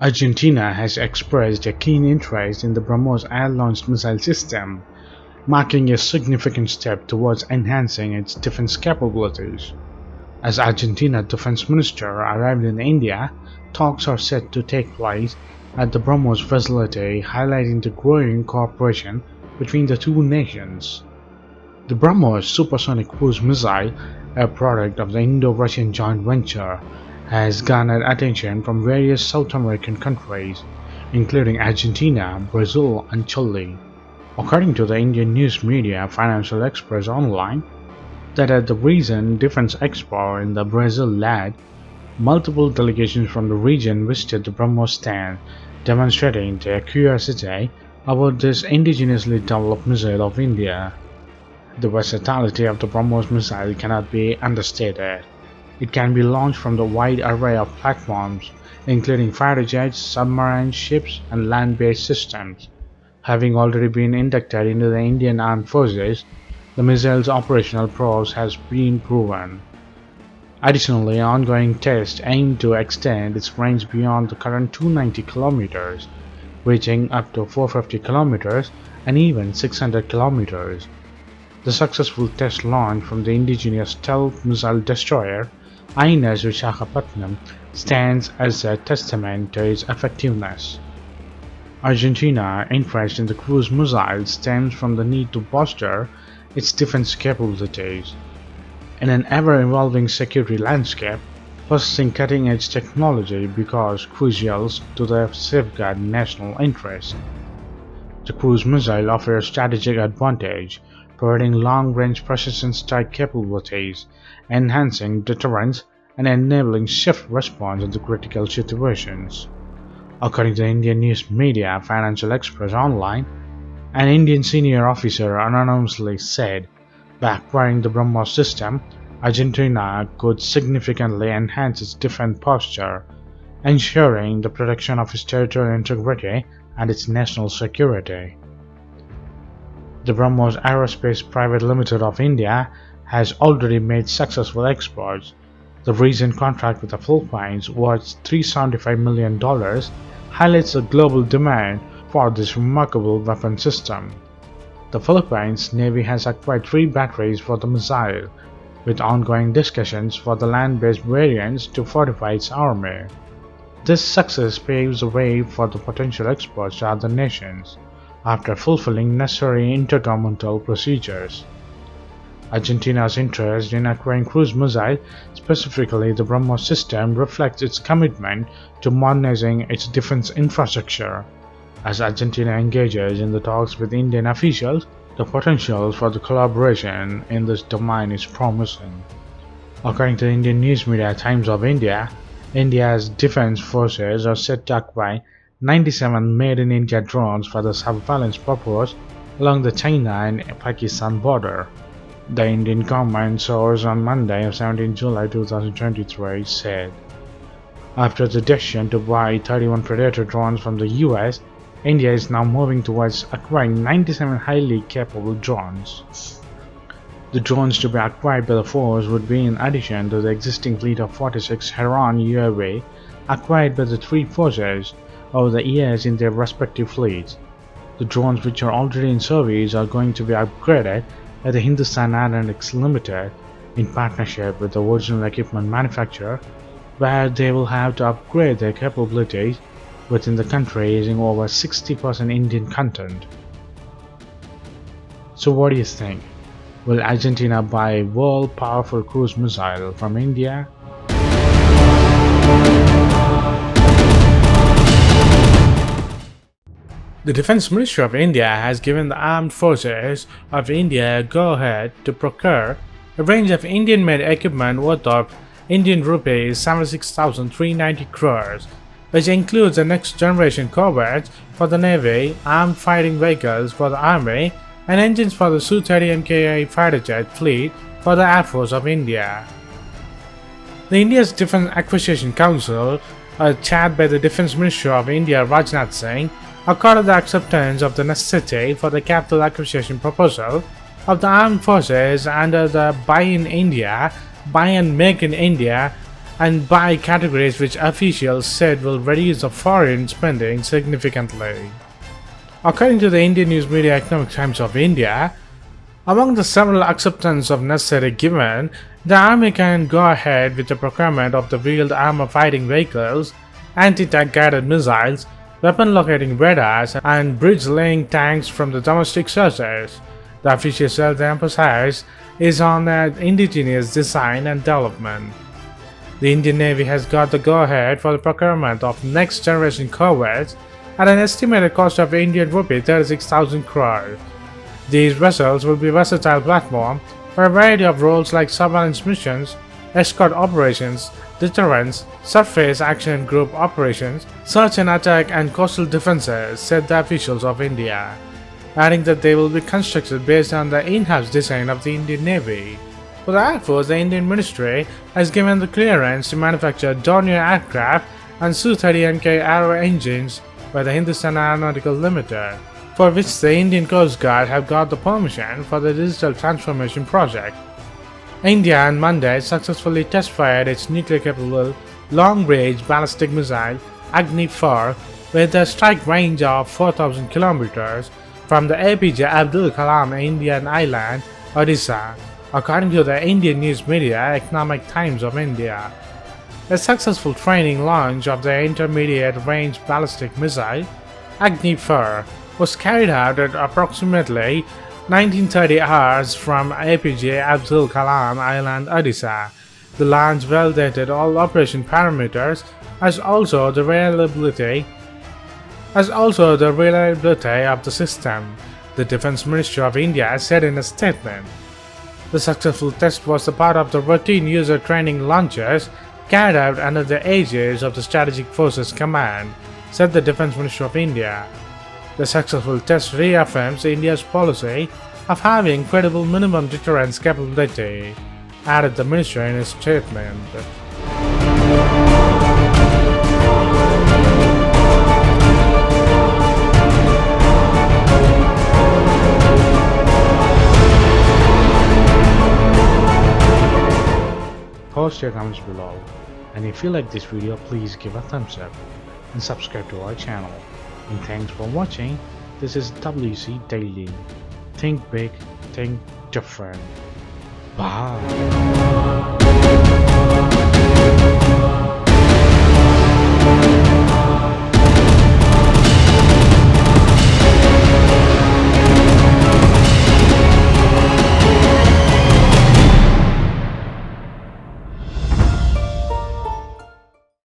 Argentina has expressed a keen interest in the Brahmos air-launched missile system, marking a significant step towards enhancing its defense capabilities. As Argentina Defence Minister arrived in India, talks are set to take place at the Brahmos Facility, highlighting the growing cooperation between the two nations. The Brahmos supersonic cruise missile, a product of the Indo-Russian joint venture, has garnered attention from various South American countries, including Argentina, Brazil, and Chile. According to the Indian news media Financial Express Online, that at the recent Defense Expo in the Brazil led, multiple delegations from the region visited the Brahmos stand, demonstrating their curiosity about this indigenously developed missile of India. The versatility of the Brahmos missile cannot be understated. It can be launched from the wide array of platforms, including fighter jets, submarines, ships, and land-based systems. Having already been inducted into the Indian Armed Forces, the missile's operational prowess has been proven. Additionally, ongoing tests aim to extend its range beyond the current 290 kilometers, reaching up to 450 kilometers and even 600 kilometers. The successful test launch from the indigenous stealth missile destroyer INS Visakhapatnam stands as a testament to its effectiveness. Argentina's interest in the cruise missile stems from the need to bolster its defense capabilities. In an ever-evolving security landscape, possessing cutting-edge technology becomes crucial to the safeguard national interest. The cruise missile offers a strategic advantage, providing long-range precision strike capabilities, enhancing deterrence, and enabling swift response in critical situations. According to the Indian news media Financial Express Online, an Indian senior officer anonymously said, by acquiring the Brahmos system, Argentina could significantly enhance its defense posture, ensuring the protection of its territorial integrity and its national security. The Brahmos Aerospace Private Limited of India has already made successful exports. The recent contract with the Philippines, worth $375 million, highlights the global demand for this remarkable weapon system. The Philippines Navy has acquired 3 batteries for the missile, with ongoing discussions for the land-based variants to fortify its army. This success paves the way for the potential exports to other nations, after fulfilling necessary intergovernmental procedures. Argentina's interest in acquiring cruise missiles, specifically the Brahmos system, reflects its commitment to modernizing its defense infrastructure. As Argentina engages in the talks with Indian officials, the potential for the collaboration in this domain is promising. According to the Indian news media Times of India, India's defense forces are set to acquire 97 made-in-India drones for the surveillance purpose along the China and Pakistan border. The Indian government source on Monday, 17 July 2023, said. After the decision to buy 31 Predator drones from the US, India is now moving towards acquiring 97 highly capable drones. The drones to be acquired by the force would be in addition to the existing fleet of 46 Heron UAV acquired by the 3 forces over the years in their respective fleets. The drones which are already in service are going to be upgraded by the Hindustan Aeronautics Limited in partnership with the original equipment manufacturer, where they will have to upgrade their capabilities within the country using over 60% Indian content. So what do you think? Will Argentina buy a world powerful cruise missile from India? The Defence Ministry of India has given the Armed Forces of India a go-ahead to procure a range of Indian-made equipment worth of Indian rupees 76,390 crores, which includes the next-generation corvettes for the Navy, armed fighting vehicles for the Army, and engines for the Su-30 MKI fighter jet fleet for the Air Force of India. The India's Defence Acquisition Council, chaired by the Defence Minister of India Rajnath Singh, accorded the acceptance of the necessity for the capital acquisition proposal of the armed forces under the Buy in India, Buy and Make in India and by categories which officials said will reduce the foreign spending significantly. According to the Indian news media Economic Times of India, among the several acceptance of necessary given, the army can go ahead with the procurement of the wheeled armor fighting vehicles, anti-tank guided missiles, weapon locating radars, and bridge-laying tanks from the domestic sources. The official said the emphasis is on the indigenous design and development. The Indian Navy has got the go-ahead for the procurement of next-generation corvettes at an estimated cost of Indian rupee 36,000 crore. These vessels will be versatile platform for a variety of roles like surveillance missions, escort operations, deterrence, surface action group operations, search and attack, and coastal defenses, said the officials of India, adding that they will be constructed based on the in-house design of the Indian Navy. For the Air Force, the Indian Ministry has given the clearance to manufacture Dornier aircraft and Su-30MK aero engines by the Hindustan Aeronautical Limited, for which the Indian Coast Guard have got the permission for the digital transformation project. India on Monday successfully test-fired its nuclear-capable long-range ballistic missile Agni-4 with a strike range of 4,000 kilometers from the APJ Abdul Kalam Indian island, Odisha, according to the Indian news media Economic Times of India. A successful training launch of the intermediate-range ballistic missile Agni-4 was carried out at approximately 1930 hours from APJ Abdul Kalam Island, Odisha. The launch validated all operation parameters as also the reliability of the system, the Defence Minister of India said in a statement. The successful test was a part of the routine user training launches carried out under the aegis of the Strategic Forces Command, said the Defence Minister of India. The successful test reaffirms India's policy of having credible minimum deterrence capability, added the minister in his statement. Post your comments below, and if you like this video, please give a thumbs up and subscribe to our channel. And thanks for watching. This is WC Daily. Think big, think different. Bye.